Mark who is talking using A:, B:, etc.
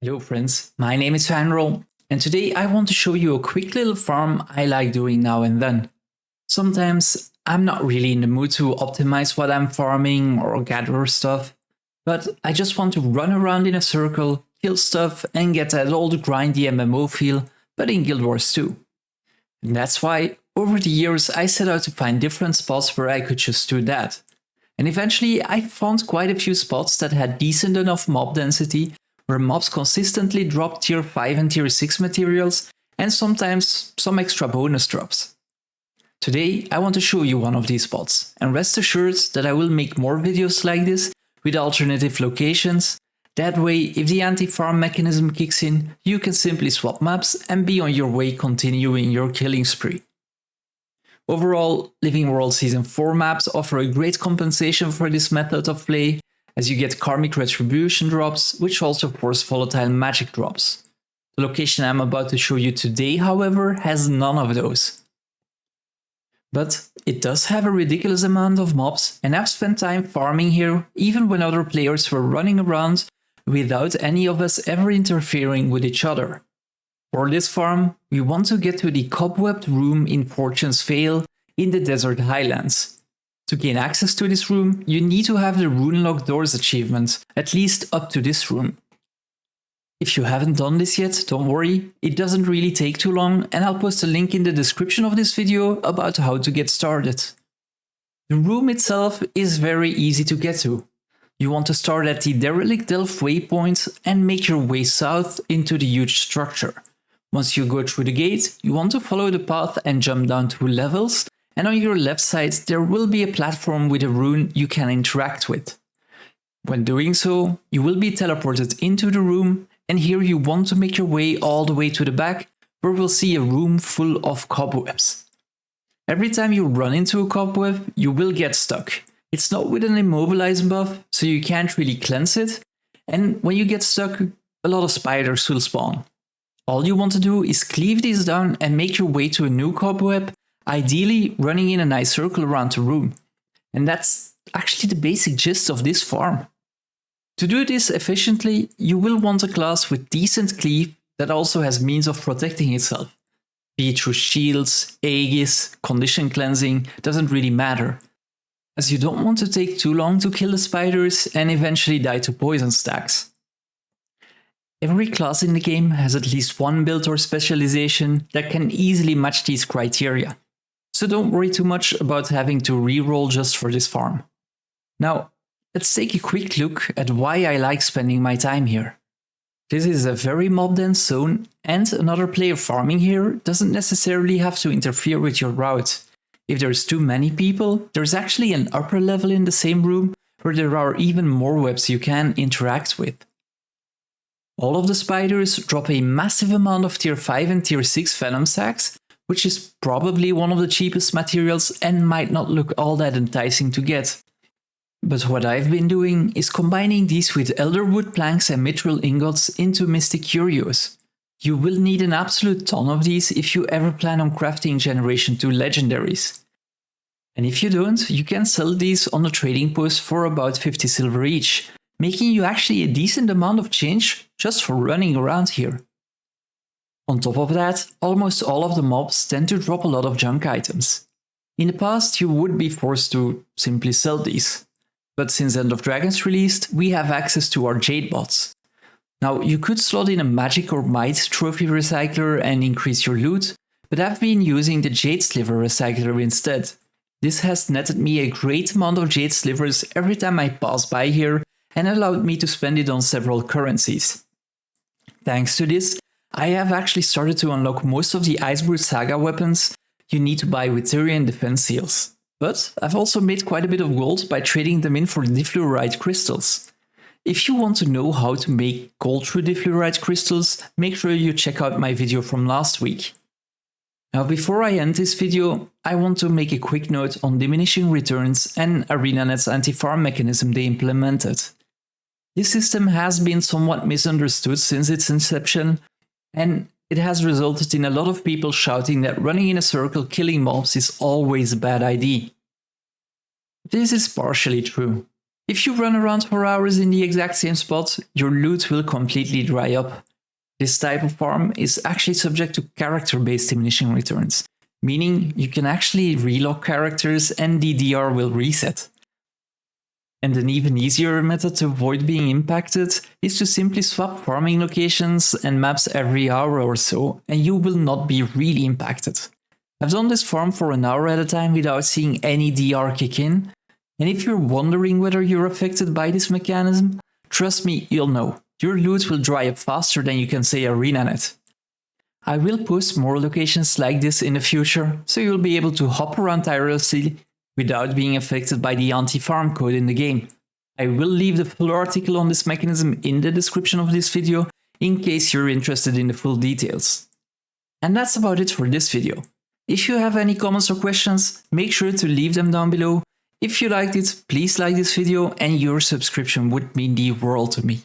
A: Hello friends, my name is Vanroll, and today I want to show you a quick little farm I like doing now and then. Sometimes I'm not really in the mood to optimize what I'm farming or gather stuff, but I just want to run around in a circle, kill stuff and get that old grindy MMO feel, but in Guild Wars 2. And that's why, over the years, I set out to find different spots where I could just do that. And eventually I found quite a few spots that had decent enough mob density, where mobs consistently drop tier 5 and tier 6 materials, and sometimes some extra bonus drops. Today I want to show you one of these spots, and rest assured that I will make more videos like this with alternative locations. That way, if the anti-farm mechanism kicks in, you can simply swap maps and be on your way continuing your killing spree. Overall, Living World Season 4 maps offer a great compensation for this method of play, as you get karmic retribution drops, which also force volatile magic drops. The location I'm about to show you today, however, has none of those. But it does have a ridiculous amount of mobs, and I've spent time farming here even when other players were running around without any of us ever interfering with each other. For this farm, we want to get to the cobwebbed room in Fortune's Vale in the Desert Highlands. To gain access to this room, you need to have the Rune Lock Doors achievement, at least up to this room. If you haven't done this yet, don't worry, it doesn't really take too long, and I'll post a link in the description of this video about how to get started. The room itself is very easy to get to. You want to start at the Derelict Delve Waypoint and make your way south into the huge structure. Once you go through the gate, you want to follow the path and jump down 2 levels, and on your left side there will be a platform with a rune you can interact with. When doing so, you will be teleported into the room, and here you want to make your way all the way to the back, where we'll see a room full of cobwebs. Every time you run into a cobweb, you will get stuck. It's not with an immobilize buff, so you can't really cleanse it, and when you get stuck, a lot of spiders will spawn. All you want to do is cleave these down and make your way to a new cobweb, ideally running in a nice circle around the room. And that's actually the basic gist of this farm. To do this efficiently, you will want a class with decent cleave that also has means of protecting itself. Be it through shields, Aegis, condition cleansing, doesn't really matter, as you don't want to take too long to kill the spiders and eventually die to poison stacks. Every class in the game has at least one build or specialization that can easily match these criteria, so don't worry too much about having to reroll just for this farm. Now, let's take a quick look at why I like spending my time here. This is a very mob-dense zone, and another player farming here doesn't necessarily have to interfere with your route. If there's too many people, there's actually an upper level in the same room where there are even more webs you can interact with. All of the spiders drop a massive amount of tier 5 and tier 6 venom sacs, which is probably one of the cheapest materials and might not look all that enticing to get. But what I've been doing is combining these with elderwood planks and mithril ingots into mystic curios. You will need an absolute ton of these if you ever plan on crafting Generation 2 legendaries. And if you don't, you can sell these on a trading post for about 50 silver each, making you actually a decent amount of change just for running around here. On top of that, almost all of the mobs tend to drop a lot of junk items. In the past, you would be forced to simply sell these, but since End of Dragons released, we have access to our Jade bots. Now, you could slot in a Magic or Might trophy recycler and increase your loot, but I've been using the Jade Sliver recycler instead. This has netted me a great amount of Jade Slivers every time I pass by here and allowed me to spend it on several currencies. Thanks to this, I have actually started to unlock most of the Icebrood Saga weapons you need to buy with Tyrian defense seals. But I've also made quite a bit of gold by trading them in for difluorite crystals. If you want to know how to make gold through difluorite crystals, make sure you check out my video from last week. Now, before I end this video, I want to make a quick note on diminishing returns and ArenaNet's anti-farm mechanism they implemented. This system has been somewhat misunderstood since its inception, and it has resulted in a lot of people shouting that running in a circle killing mobs is always a bad idea. This is partially true. If you run around for hours in the exact same spot, your loot will completely dry up. This type of farm is actually subject to character-based diminishing returns, meaning you can actually relock characters and the DR will reset. And an even easier method to avoid being impacted is to simply swap farming locations and maps every hour or so, and you will not be really impacted. I've done this farm for an hour at a time without seeing any DR kick in, and if you're wondering whether you're affected by this mechanism, trust me, you'll know. Your loot will dry up faster than you can say ArenaNet. I will post more locations like this in the future, so you'll be able to hop around tirelessly without being affected by the anti-farm code in the game. I will leave the full article on this mechanism in the description of this video in case you're interested in the full details. And that's about it for this video. If you have any comments or questions, make sure to leave them down below. If you liked it, please like this video and your subscription would mean the world to me.